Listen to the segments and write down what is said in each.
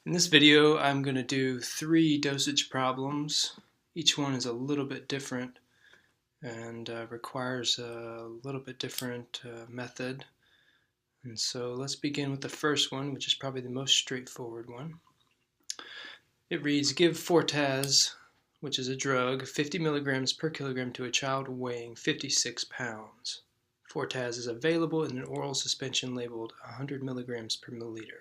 In this video, I'm going to do 3 dosage problems. Each one is a little bit different and requires a little bit different method. And so let's begin with the first one, which is probably the most straightforward one. It reads, give Fortaz, which is a drug, 50 milligrams per kilogram to a child weighing 56 pounds. Fortaz is available in an oral suspension labeled 100 milligrams per milliliter.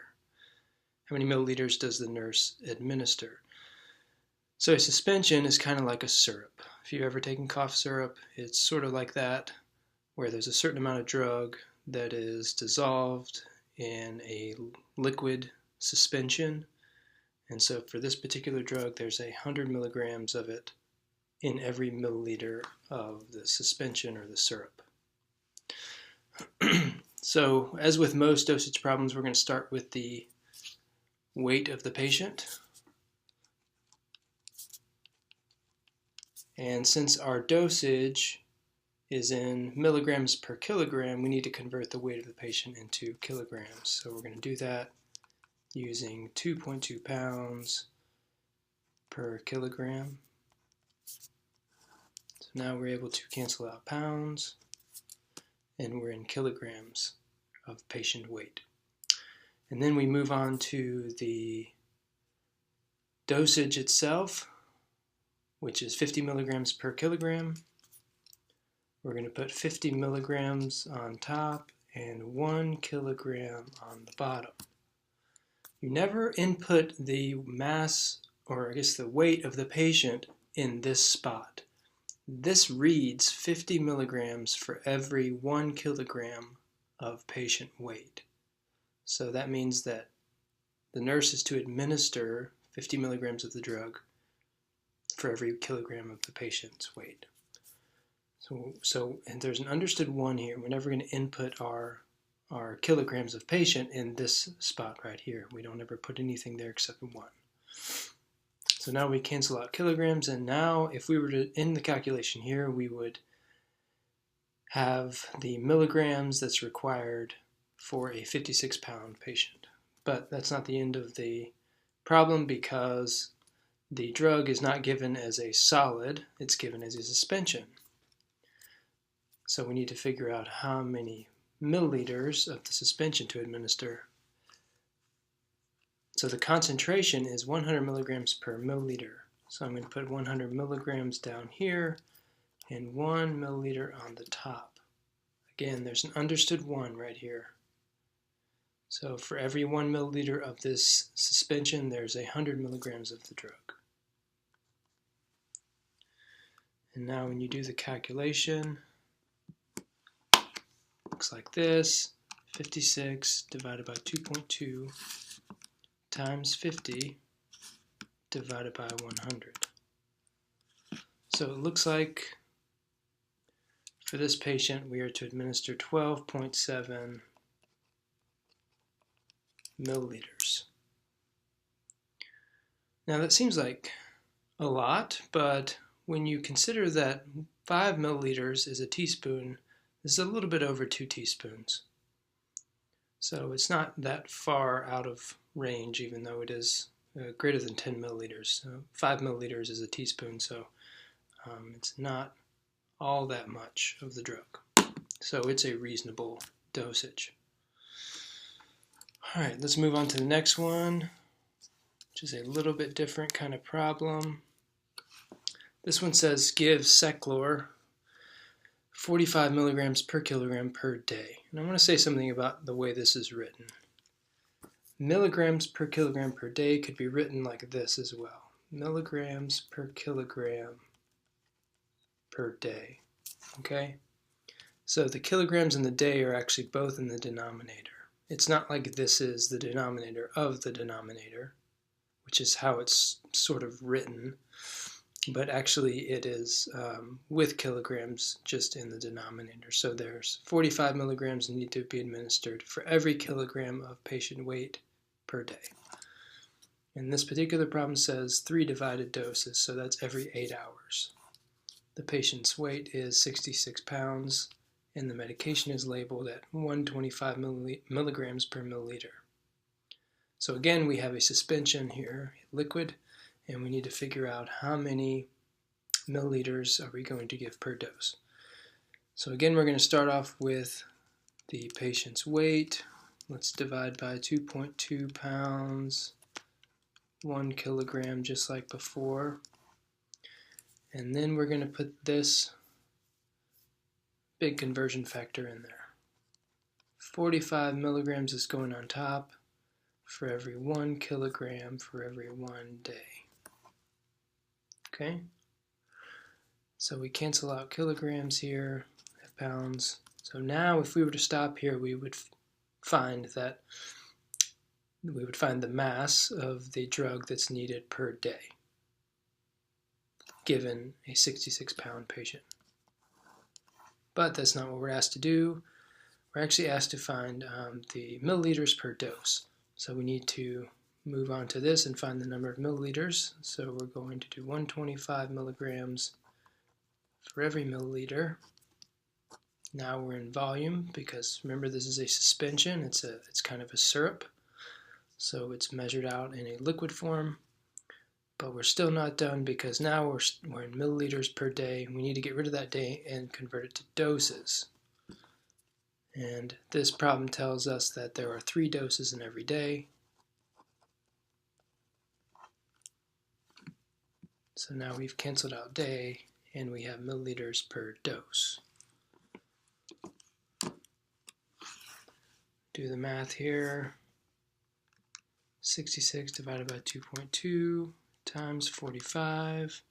How many milliliters does the nurse administer? So a suspension is kind of like a syrup. If you've ever taken cough syrup, it's sort of like that, where there's a certain amount of drug that is dissolved in a liquid suspension. And so for this particular drug, there's 100 milligrams of it in every milliliter of the suspension or the syrup. So as with most dosage problems, we're going to start with the weight of the patient. And since our dosage is in milligrams per kilogram, we need to convert the weight of the patient into kilograms. So we're going to do that using 2.2 pounds per kilogram. So now we're able to cancel out pounds, and we're in kilograms of patient weight. And then we move on to the dosage itself, which is 50 milligrams per kilogram. We're going to put 50 milligrams on top and 1 kilogram on the bottom. You never input the mass, or I guess the weight of the patient in this spot. This reads 50 milligrams for every 1 kilogram of patient weight. So that means that the nurse is to administer 50 milligrams of the drug for every kilogram of the patient's weight. And there's an understood 1 here. We're never going to input our kilograms of patient in this spot right here. We don't ever put anything there except 1. So now we cancel out kilograms, and now if we were to end the calculation here, we would have the milligrams that's required for a 56-pound patient. But that's not the end of the problem, because the drug is not given as a solid, it's given as a suspension. So we need to figure out how many milliliters of the suspension to administer. So the concentration is 100 milligrams per milliliter. So I'm going to put 100 milligrams down here and 1 milliliter on the top. Again, there's an understood 1 right here. So for every 1 milliliter of this suspension, there's 100 milligrams of the drug. And now when you do the calculation, looks like this: 56 divided by 2.2 times 50 divided by 100. So it looks like for this patient we are to administer 12.7 milliliters. Now that seems like a lot, but when you consider that 5 milliliters is a teaspoon, this is a little bit over 2 teaspoons. So it's not that far out of range, even though it is greater than 10 milliliters. So 5 milliliters is a teaspoon, so it's not all that much of the drug. So it's a reasonable dosage. All right, let's move on to the next one, which is a little bit different kind of problem. This one says give Seclor 45 milligrams per kilogram per day. And I want to say something about the way this is written. Milligrams per kilogram per day could be written like this as well. Milligrams per kilogram per day. Okay? So the kilograms and the day are actually both in the denominator. It's not like this is the denominator of the denominator, which is how it's sort of written, but actually it is with kilograms just in the denominator. So there's 45 milligrams need to be administered for every kilogram of patient weight per day. And this particular problem says 3 divided doses, so that's every 8 hours. The patient's weight is 66 pounds, and the medication is labeled at 125 milligrams per milliliter. So again, we have a suspension here, liquid, and we need to figure out how many milliliters are we going to give per dose. So again, we're going to start off with the patient's weight. Let's divide by 2.2 pounds, 1 kilogram, just like before. And then we're going to put this big conversion factor in there. 45 milligrams is going on top for every 1 kilogram for every 1 day. Okay? So we cancel out kilograms here, have pounds. So now if we were to stop here, we would find the mass of the drug that's needed per day, given a 66-pound patient. But that's not what we're asked to do. We're actually asked to find the milliliters per dose. So we need to move on to this and find the number of milliliters. So we're going to do 125 milligrams for every milliliter. Now we're in volume because remember this is a suspension. It's kind of a syrup. So it's measured out in a liquid form. But we're still not done because now we're in milliliters per day. We need to get rid of that day and convert it to doses. And this problem tells us that there are 3 doses in every day. So now we've canceled out day and we have milliliters per dose. Do the math here. 66 divided by 2.2 times 45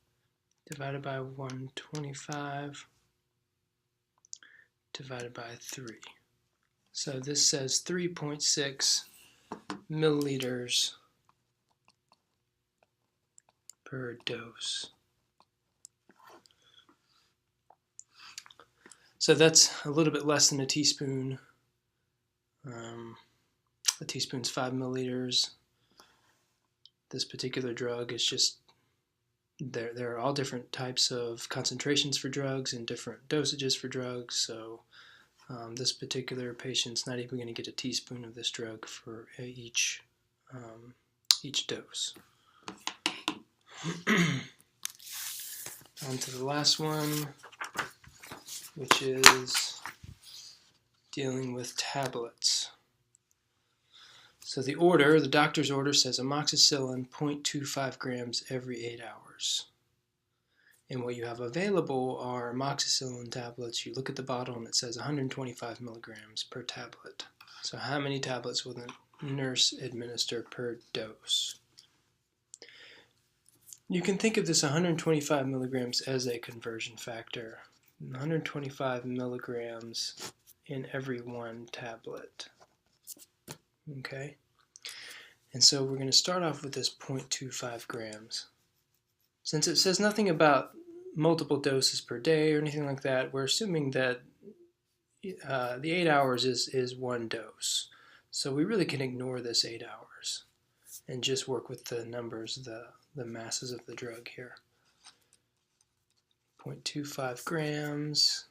divided by 125 divided by 3. So this says 3.6 milliliters per dose. So that's a little bit less than a teaspoon. A teaspoon's 5 milliliters. This particular drug is just, there are all different types of concentrations for drugs and different dosages for drugs. So this particular patient's not even going to get a teaspoon of this drug for each dose. On to the last one, which is dealing with tablets. So the doctor's order says amoxicillin 0.25 grams every 8 hours. And what you have available are amoxicillin tablets. You look at the bottle and it says 125 milligrams per tablet. So how many tablets will the nurse administer per dose? You can think of this 125 milligrams as a conversion factor. 125 milligrams in every 1 tablet. Okay? And so we're going to start off with this 0.25 grams. Since it says nothing about multiple doses per day or anything like that, we're assuming that the 8 hours is 1 dose. So we really can ignore this 8 hours and just work with the numbers, the masses of the drug here. 0.25 grams.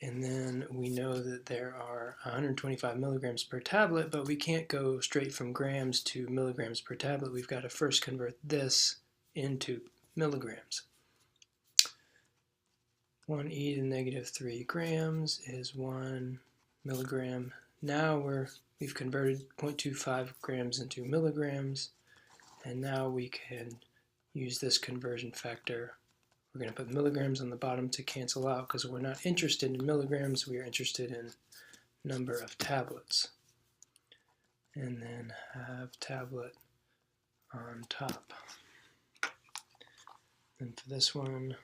And then we know that there are 125 milligrams per tablet, but we can't go straight from grams to milligrams per tablet. We've got to first convert this into milligrams. 1e to the negative 3 grams is 1 milligram. Now we've converted 0.25 grams into milligrams, and now we can use this conversion factor. We're going to put milligrams on the bottom to cancel out because we're not interested in milligrams, we are interested in number of tablets. And then have tablet on top. And for this one,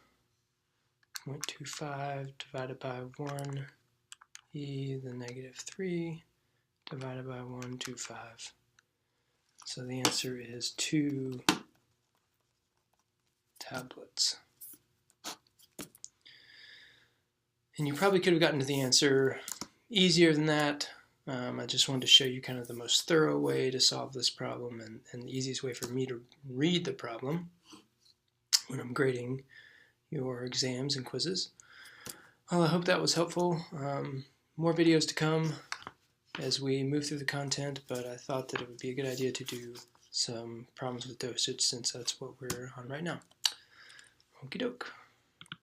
0.25 divided by 1 e to the negative 3 divided by 125. So the answer is 2 tablets. And you probably could have gotten to the answer easier than that. I just wanted to show you kind of the most thorough way to solve this problem and the easiest way for me to read the problem when I'm grading your exams and quizzes. Well, I hope that was helpful. More videos to come. as we move through the content, but I thought that it would be a good idea to do some problems with dosage since that's what we're on right now. Okie doke.